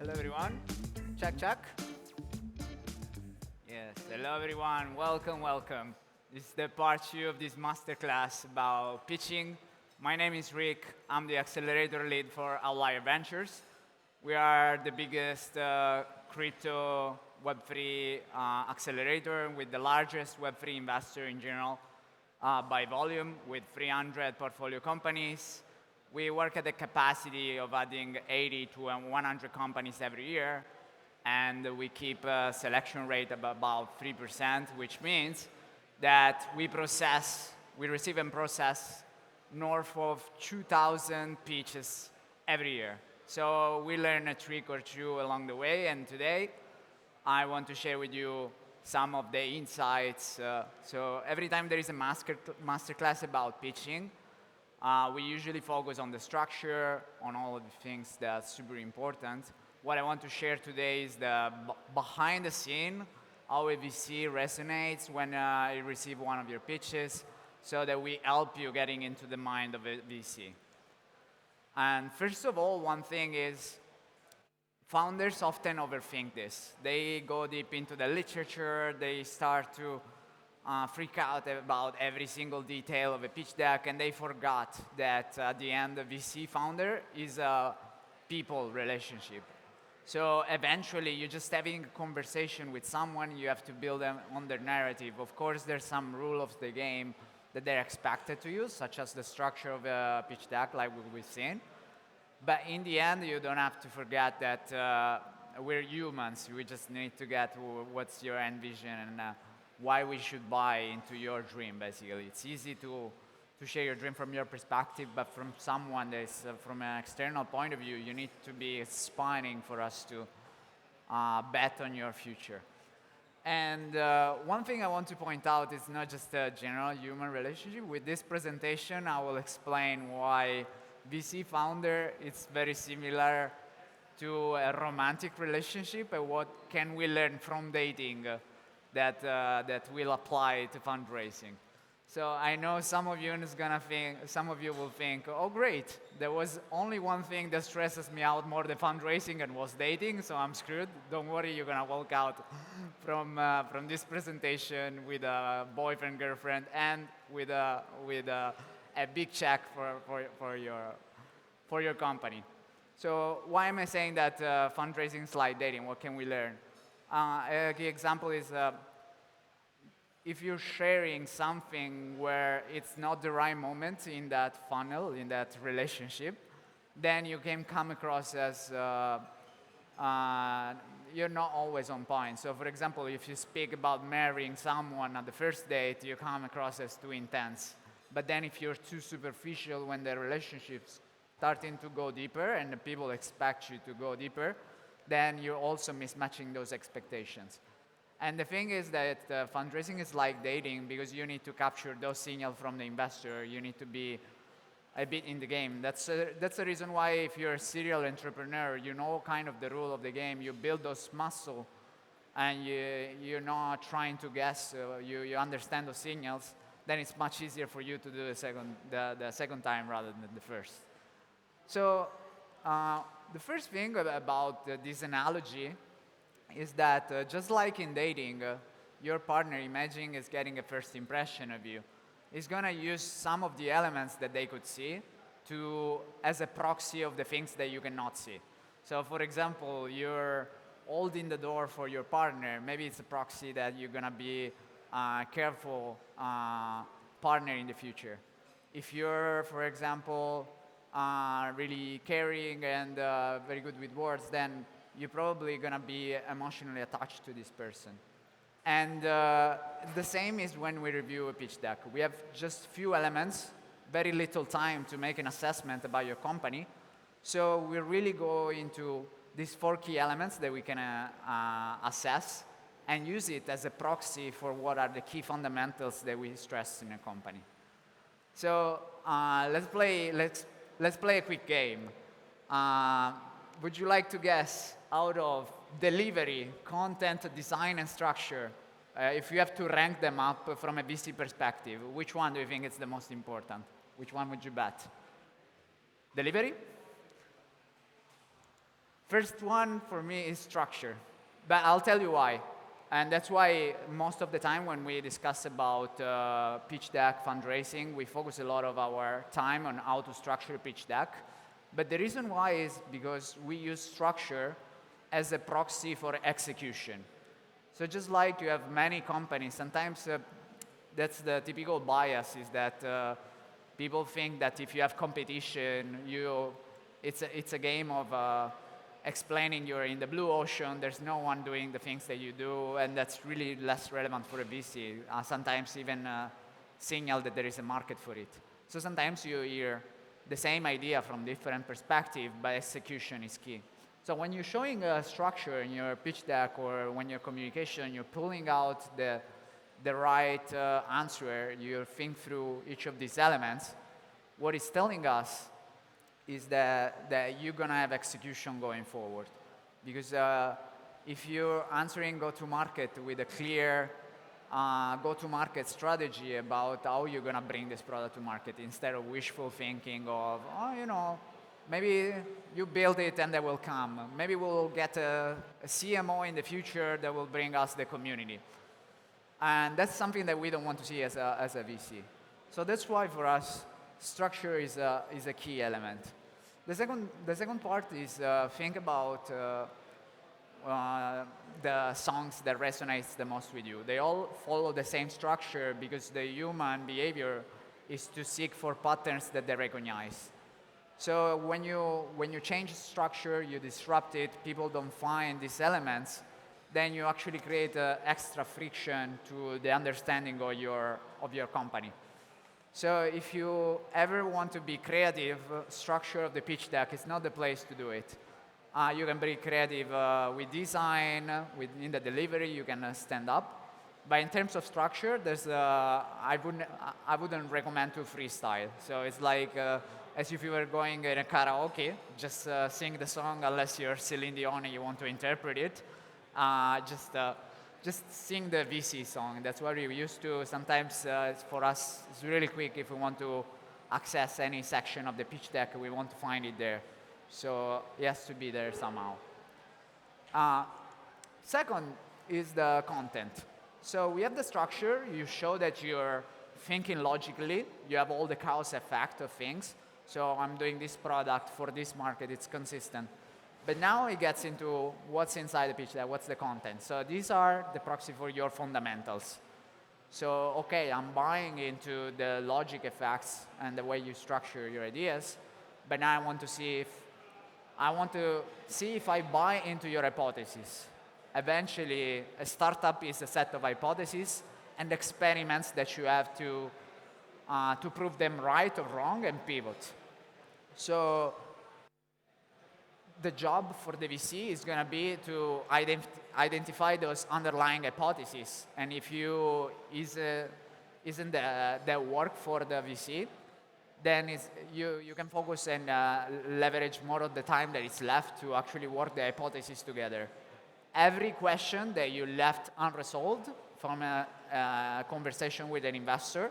Hello, everyone. Check, check. Yes, hello, everyone. Welcome, welcome. This is the part two of this masterclass about pitching. My name is Rick. I'm the Accelerator Lead for Outlier Ventures. We are the biggest crypto Web3 accelerator with the largest Web3 investor in general by volume with 300 portfolio companies. We work at the capacity of adding 80 to 100 companies every year, and we keep a selection rate of about 3%, which means that we receive and process north of 2,000 pitches every year. So we learn a trick or two along the way, and today I want to share with you some of the insights. So every time there is a masterclass about pitching, we usually focus on the structure, on all of the things that's super important. What I want to share today is the behind the scene, how a VC resonates when you receive one of your pitches, so that we help you getting into the mind of a VC. And first of all, one thing is founders often overthink this. They go deep into the literature, they start to freak out about every single detail of a pitch deck, and they forgot that at the end, the VC founder is a people relationship. So eventually, you're just having a conversation with someone, you have to build them on their narrative. Of course, there's some rule of the game that they're expected to use, such as the structure of a pitch deck, like we've seen. But in the end, you don't have to forget that we're humans. We just need to get what's your end vision and why we should buy into your dream, basically. It's easy to share your dream from your perspective, but from someone that is from an external point of view, you need to be spinning for us to bet on your future. And one thing I want to point out is not just a general human relationship. With this presentation, I will explain why VC founder is very similar to a romantic relationship and what can we learn from dating that will apply to fundraising. So I know some of you will think, oh great, there was only one thing that stresses me out more than fundraising and was dating, so I'm screwed. Don't worry, you're gonna walk out from this presentation with a boyfriend, girlfriend, and with a big check for your company. So why am I saying that fundraising is like dating? What can we learn? A key example is if you're sharing something where it's not the right moment in that funnel, in that relationship, then you can come across as you're not always on point. So for example, if you speak about marrying someone at the first date, you come across as too intense. But then if you're too superficial when the relationship's starting to go deeper and the people expect you to go deeper, then you're also mismatching those expectations. And the thing is that fundraising is like dating because you need to capture those signals from the investor. You need to be a bit in the game. That's the reason why if you're a serial entrepreneur, you know kind of the rule of the game. You build those muscle and you're not trying to guess. You understand those signals. Then it's much easier for you to do the second time rather than the first. So the first thing about this analogy is that just like in dating, your partner, imagine, is getting a first impression of you. Is going to use some of the elements that they could see as a proxy of the things that you cannot see. So for example, you're holding the door for your partner. Maybe it's a proxy that you're going to be a careful partner in the future. If you're, for example, really caring and very good with words, then you're probably going to be emotionally attached to this person. And the same is when we review a pitch deck. We have just few elements, very little time to make an assessment about your company. So we really go into these 4 key elements that we can assess and use it as a proxy for what are the key fundamentals that we stress in a company. So let's play a quick game. Would you like to guess out of delivery, content, design, and structure, if you have to rank them up from a VC perspective, which one do you think is the most important? Which one would you bet? Delivery? First one for me is structure, but I'll tell you why. And that's why most of the time when we discuss about pitch deck fundraising, we focus a lot of our time on how to structure a pitch deck. But the reason why is because we use structure as a proxy for execution. So just like you have many companies, sometimes that's the typical bias is that people think that if you have competition, it's a game of explaining you're in the blue ocean, there's no one doing the things that you do, and that's really less relevant for a VC. Sometimes even signal that there is a market for it. So sometimes you hear the same idea from different perspectives, but execution is key. So when you're showing a structure in your pitch deck or when you're communication, you're pulling out the right answer, you think through each of these elements, what it's telling us is that you're going to have execution going forward. Because if you're answering go-to-market with a clear go-to-market strategy about how you're going to bring this product to market instead of wishful thinking of, maybe you build it and they will come. Maybe we'll get a CMO in the future that will bring us the community. And that's something that we don't want to see as a VC. So that's why for us, structure is a key element. The second part is think about the songs that resonates the most with you. They all follow the same structure because the human behavior is to seek for patterns that they recognize. So when you change structure, you disrupt it, people don't find these elements, then you actually create extra friction to the understanding of your company. So if you ever want to be creative, structure of the pitch deck is not the place to do it. You can be creative with design, in the delivery, you can stand up. But in terms of structure, I wouldn't recommend to freestyle. So it's like as if you were going in a karaoke, just sing the song unless you're Celine Dion and you want to interpret it. Just sing the VC song. That's what we used to. Sometimes for us, it's really quick if we want to access any section of the pitch deck, we want to find it there. So it has to be there somehow. Second is the content. So we have the structure. You show that you're thinking logically. You have all the cause effect of things. So I'm doing this product for this market. It's consistent. But now it gets into what's inside the pitch deck, what's the content. So these are the proxy for your fundamentals. So, okay, I'm buying into the logic effects and the way you structure your ideas, but now I want to see if I buy into your hypothesis. Eventually, a startup is a set of hypotheses and experiments that you have to prove them right or wrong and pivot. So the job for the VC is going to be to identify those underlying hypotheses. And if isn't the work for the VC, then you can focus and leverage more of the time that is left to actually work the hypothesis together. Every question that you left unresolved from a conversation with an investor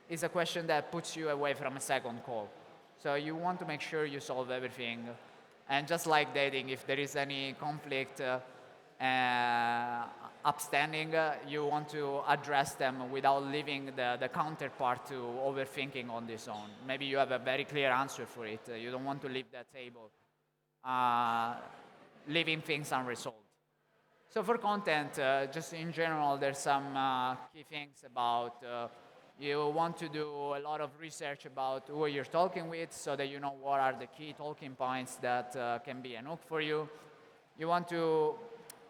is a question that puts you away from a second call. So you want to make sure you solve everything. And just like dating, if there is any conflict upstanding, you want to address them without leaving the counterpart to overthinking on this own. Maybe you have a very clear answer for it. You don't want to leave that table, leaving things unresolved. So for content, just in general, there's some key things about you want to do a lot of research about who you're talking with so that you know what are the key talking points that can be an hook for you. You want to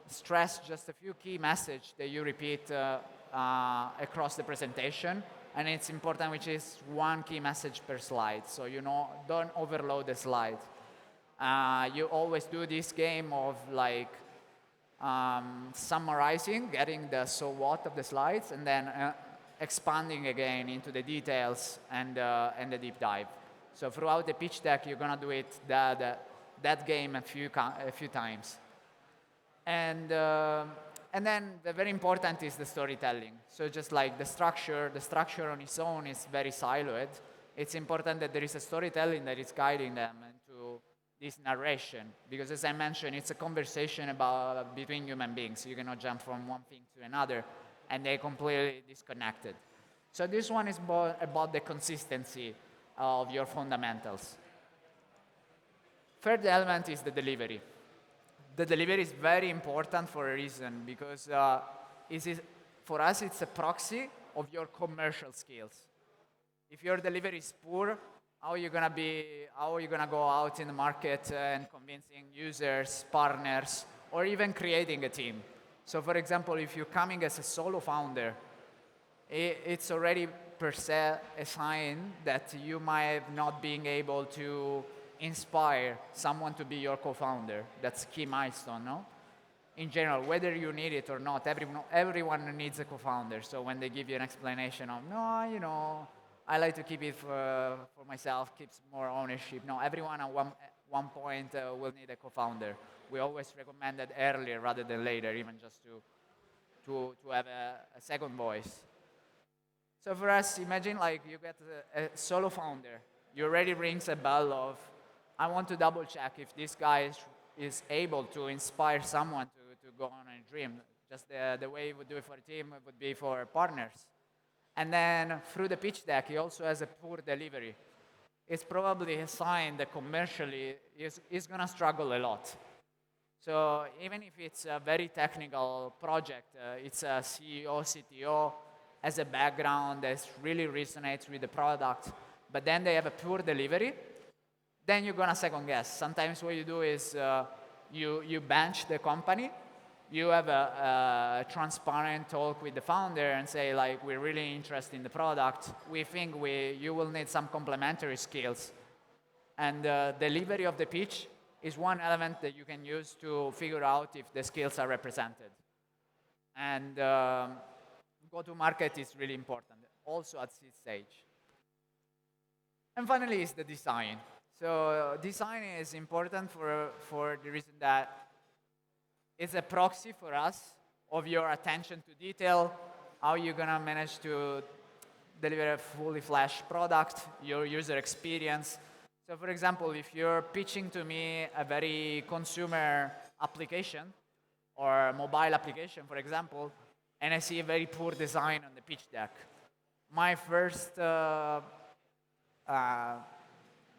stress just a few key messages that you repeat across the presentation. And it's important, which is one key message per slide. So don't overload the slide. You always do this game of like summarizing, getting the so what of the slides, and then expanding again into the details and the deep dive. So throughout the pitch deck, you're gonna do it that game a few times. And then the very important is the storytelling. So just like the structure on its own is very siloed. It's important that there is a storytelling that is guiding them into this narration, because as I mentioned, it's a conversation between human beings. You cannot jump from one thing to another, and they're completely disconnected. So this one is about the consistency of your fundamentals. Third element is the delivery. The delivery is very important for a reason, because for us it's a proxy of your commercial skills. If your delivery is poor, how are you gonna go out in the market and convincing users, partners, or even creating a team? So for example, if you're coming as a solo founder, it's already per se a sign that you might not being able to inspire someone to be your co-founder. That's a key milestone, no? In general, whether you need it or not, everyone needs a co-founder. So when they give you an explanation of, no, I like to keep it for myself, keeps more ownership. No, everyone at one point will need a co-founder. We always recommend that earlier rather than later, even just to have a second voice. So for us, imagine like you get a solo founder. You already rings a bell of, I want to double check if this guy is able to inspire someone to go on a dream. Just the way we would do it for a team would be for partners. And then through the pitch deck, he also has a poor delivery. It's probably a sign that commercially he's going to struggle a lot. So even if it's a very technical project, it's a CEO, CTO, has a background that really resonates with the product, but then they have a poor delivery, then you're going to second guess. Sometimes what you do is you bench the company, you have a transparent talk with the founder and say, like, we're really interested in the product. We think you will need some complementary skills. And the delivery of the pitch is one element that you can use to figure out if the skills are represented. And go-to-market is really important, also at seed stage. And finally is the design. So design is important for the reason that it's a proxy for us of your attention to detail, how you're gonna manage to deliver a fully fledged product, your user experience. So for example, if you're pitching to me a very consumer application or a mobile application, for example, and I see a very poor design on the pitch deck, my first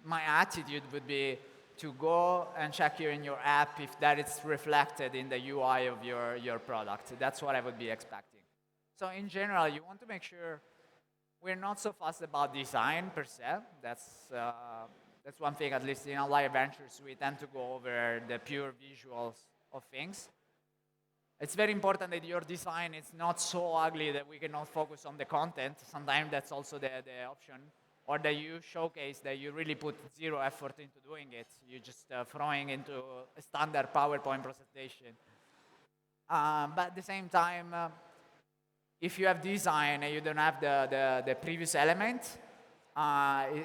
my attitude would be to go and check here in your app if that is reflected in the UI of your product. That's what I would be expecting. So in general, you want to make sure we're not so fussed about design per se. That's one thing, at least in Outlier Ventures, we tend to go over the pure visuals of things. It's very important that your design is not so ugly that we cannot focus on the content. Sometimes that's also the option. Or that you showcase that you really put zero effort into doing it. You're just throwing into a standard PowerPoint presentation. But at the same time, if you have design and you don't have the previous element,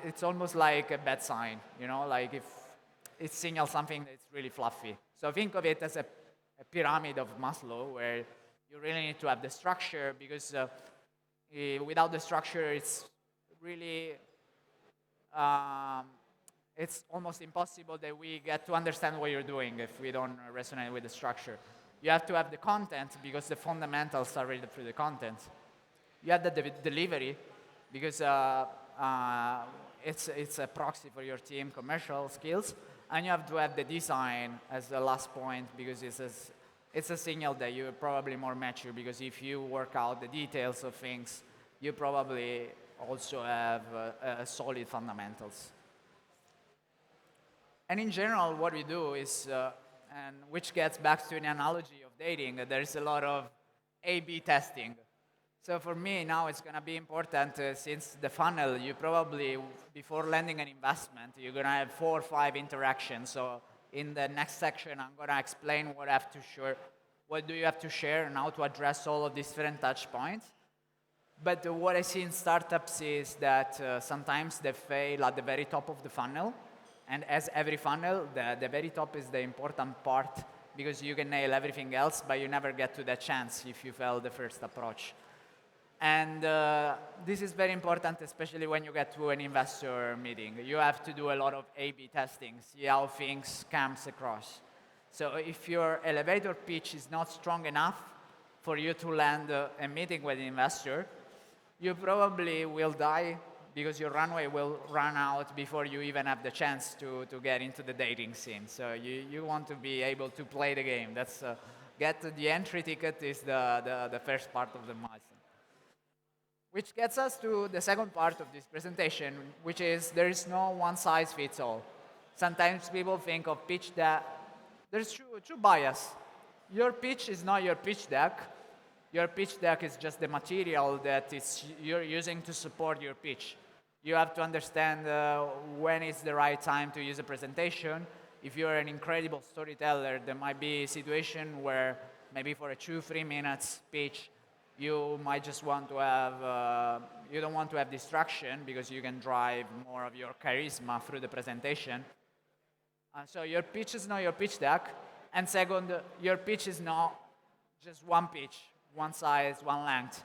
it's almost like a bad sign, like if it signals something that's really fluffy. So think of it as a pyramid of Maslow, where you really need to have the structure, because without the structure, it's really it's almost impossible that we get to understand what you're doing if we don't resonate with the structure. You have to have the content, because the fundamentals are read through the content. You have the delivery, because it's a proxy for your team commercial skills. And you have to have the design as the last point, because it's a signal that you're probably more mature, because if you work out the details of things, you probably also have solid fundamentals. And in general, what we do is, and which gets back to an analogy of dating, there is a lot of A/B testing. So for me, now it's going to be important, since the funnel, you probably, before landing an investment, you're going to have 4 or 5 interactions. So in the next section, I'm going to explain what do you have to share and how to address all of these different touch points. But what I see in startups is that sometimes they fail at the very top of the funnel. And as every funnel, the very top is the important part, because you can nail everything else, but you never get to that chance if you fail the first approach. And this is very important, especially when you get to an investor meeting. You have to do a lot of A/B testing, see how things comes across. So if your elevator pitch is not strong enough for you to land a meeting with an investor, you probably will die because your runway will run out before you even have the chance to get into the dating scene. So you want to be able to play the game. That's get the entry ticket is the first part of the milestone. Which gets us to the second part of this presentation, which is there is no one size fits all. Sometimes people think of pitch deck. There's true bias. Your pitch is not your pitch deck. Your pitch deck is just the material that you're using to support your pitch. You have to understand when is the right time to use a presentation. If you're an incredible storyteller, there might be a situation where maybe for a 2-3 minutes pitch, you might just want to have, you don't want to have distraction because you can drive more of your charisma through the presentation. So your pitch is not your pitch deck. And second, your pitch is not just one pitch, one size, one length.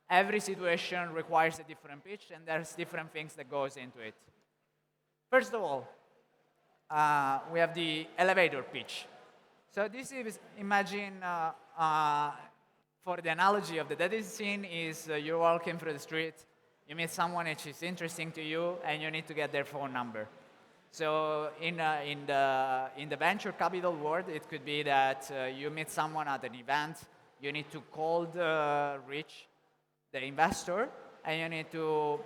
Every situation requires a different pitch, and there's different things that goes into it. First of all, we have the elevator pitch. So this is, imagine, for the analogy of the dating scene is you're walking through the street, you meet someone which is interesting to you, and you need to get their phone number. So in the venture capital world, it could be that you meet someone at an event, you need to cold reach the investor, and you need to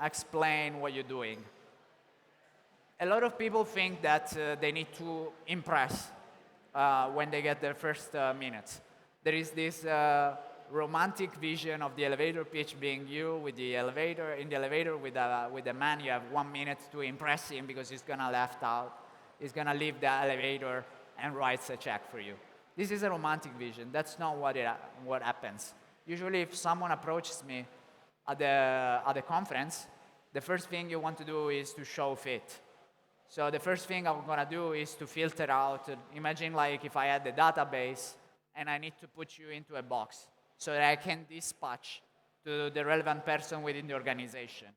explain what you're doing. A lot of people think that they need to impress when they get their first minutes. There is this romantic vision of the elevator pitch being you with the elevator, in the elevator with the man. You have 1 minute to impress him because he's gonna he's gonna leave the elevator and writes a check for you. This is a romantic vision. That's not what happens. Usually, if someone approaches me at the conference, the first thing you want to do is to show fit. So the first thing I'm gonna do is to filter out. Imagine like if I had the database and I need to put you into a box so that I can dispatch to the relevant person within the organization.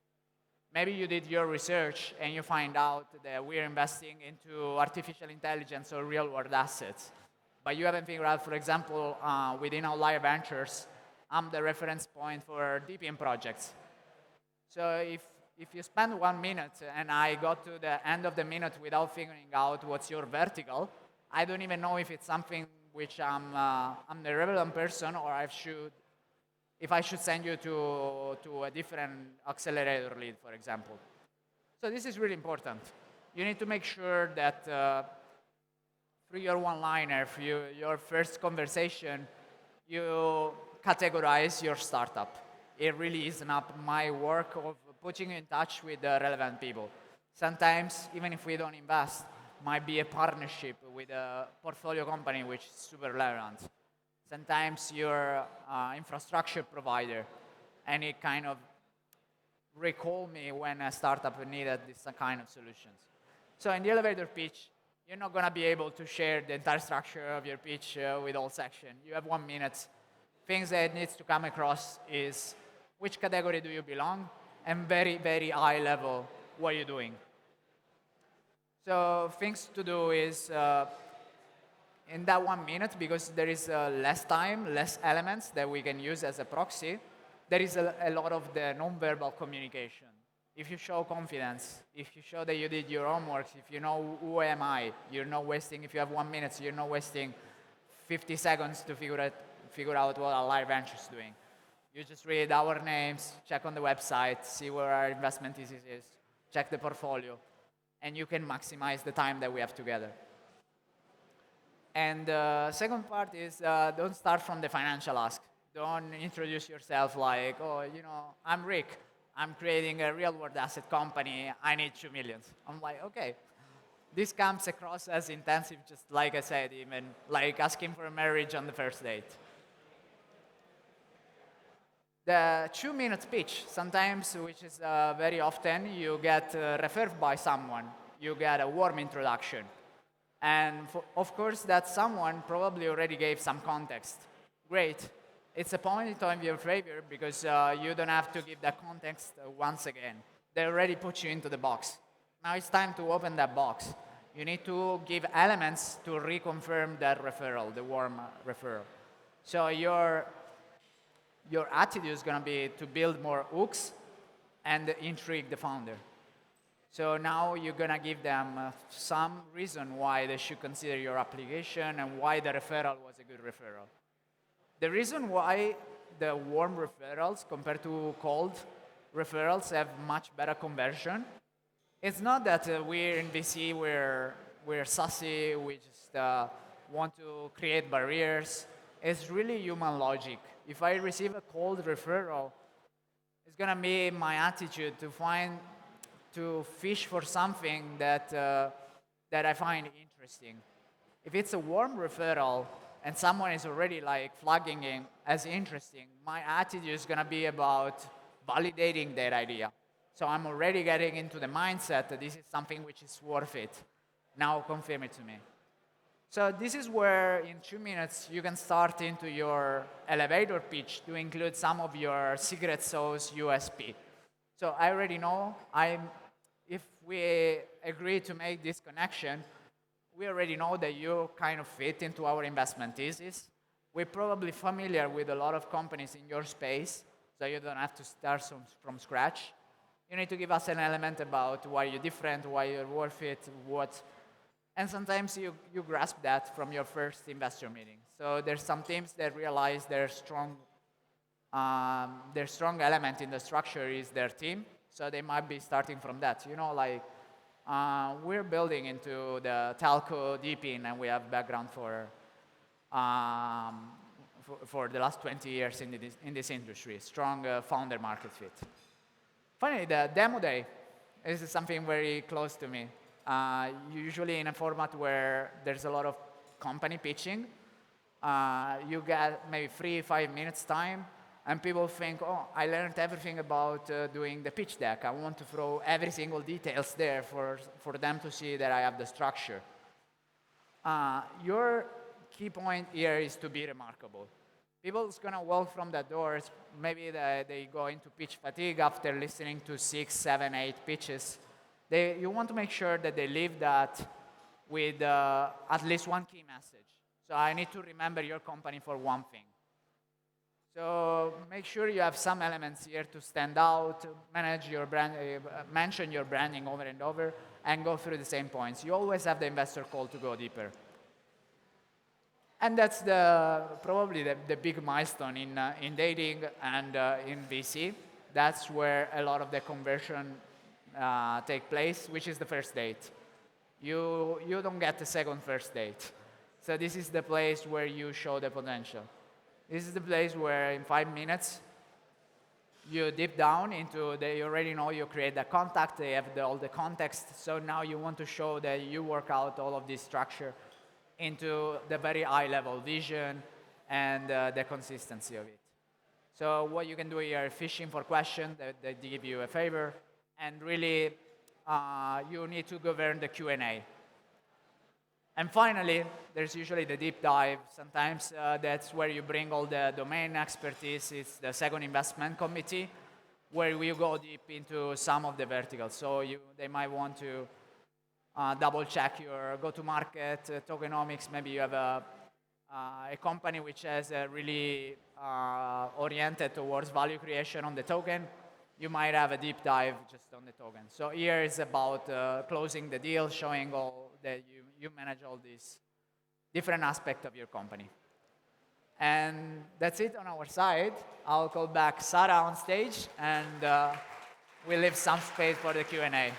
Maybe you did your research and you find out that we're investing into artificial intelligence or real-world assets. But you haven't figured out, for example, within Outlier Ventures, I'm the reference point for DPM projects. So if you spend 1 minute and I got to the end of the minute without figuring out what's your vertical, I don't even know if it's something which I'm the relevant person, or if I should send you to a different accelerator lead, for example. So this is really important. You need to make sure that through your one-liner, through your first conversation, you categorize your startup. It really is not my work of putting you in touch with the relevant people. Sometimes, even if we don't invest, might be a partnership with a portfolio company which is super relevant. Sometimes you're infrastructure provider, and it kind of recall me when a startup needed this kind of solutions. So in the elevator pitch, you're not going to be able to share the entire structure of your pitch with all section. You have 1 minute. Things that needs to come across is which category do you belong, and very, very high level, what you're doing. So things to do is in that 1 minute, because there is less time, less elements that we can use as a proxy, there is a lot of the non-verbal communication. If you show confidence, if you show that you did your homework, if you know who am I, you're not wasting, if you have 1 minute, you're not wasting 50 seconds to figure out what Outlier Ventures is doing. You just read our names, check on the website, see where our investment thesis is, check the portfolio, and you can maximize the time that we have together. And the second part is don't start from the financial ask. Don't introduce yourself like, oh, you know, I'm Rick. I'm creating a real-world asset company. I need 2 million. I'm like, okay. This comes across as intensive, just like I said, even like asking for a marriage on the first date. The 2 minute pitch, sometimes, which is very often, you get referred by someone. You get a warm introduction. And of course, that someone probably already gave some context. Great. It's a point in your favor because you don't have to give that context once again. They already put you into the box. Now it's time to open that box. You need to give elements to reconfirm that referral, the warm referral. So your attitude is going to be to build more hooks and intrigue the founder. So now you're going to give them some reason why they should consider your application and why the referral was a good referral. The reason why the warm referrals compared to cold referrals have much better conversion, it's not that we're in VC, we're sassy, we just want to create barriers. It's really human logic. If I receive a cold referral, it's gonna be my attitude to fish for something that I find interesting. If it's a warm referral and someone is already like flagging it as interesting, my attitude is gonna be about validating that idea. So I'm already getting into the mindset that this is something which is worth it. Now confirm it to me. So this is where in 2 minutes you can start into your elevator pitch to include some of your secret sauce USP. So I already know if we agree to make this connection, we already know that you kind of fit into our investment thesis. We're probably familiar with a lot of companies in your space, so you don't have to start from scratch. You need to give us an element about why you're different, why you're worth it, and sometimes you grasp that from your first investor meeting. So there's some teams that realize their strong element in the structure is their team. So they might be starting from that. You know, like we're building into the telco deep in, and we have background for the last 20 years in this industry. Strong founder market fit. Finally, the demo day is something very close to me. Usually in a format where there's a lot of company pitching, you get maybe 3-5 minutes time, and people think, oh, I learned everything about doing the pitch deck. I want to throw every single details there for them to see that I have the structure. Your key point here is to be remarkable. People's gonna walk from the doors, maybe they go into pitch fatigue after listening to 6, 7, 8 pitches. You want to make sure that they leave that with at least one key message. So I need to remember your company for one thing. So make sure you have some elements here to stand out, manage your brand, mention your branding over and over, and go through the same points. You always have the investor call to go deeper. And that's probably the big milestone in dating and in VC. That's where a lot of the conversion take place, which is the first date. You don't get a second first date. So this is the place where you show the potential. This is the place where in 5 minutes, you deep down into you already know you create the contact, they have all the context, so now you want to show that you work out all of this structure into the very high level vision and the consistency of it. So what you can do here, fishing for questions that give you a favor, and really you need to govern the Q&A. And finally, there's usually the deep dive. Sometimes that's where you bring all the domain expertise. It's the second investment committee, where we go deep into some of the verticals. So they might want to double check your go-to-market tokenomics. Maybe you have a company which has really oriented towards value creation on the token. You might have a deep dive just on the token. So here is about closing the deal, showing all that you manage all these different aspects of your company. And that's it on our side. I'll call back Sarah on stage, and we'll leave some space for the Q&A.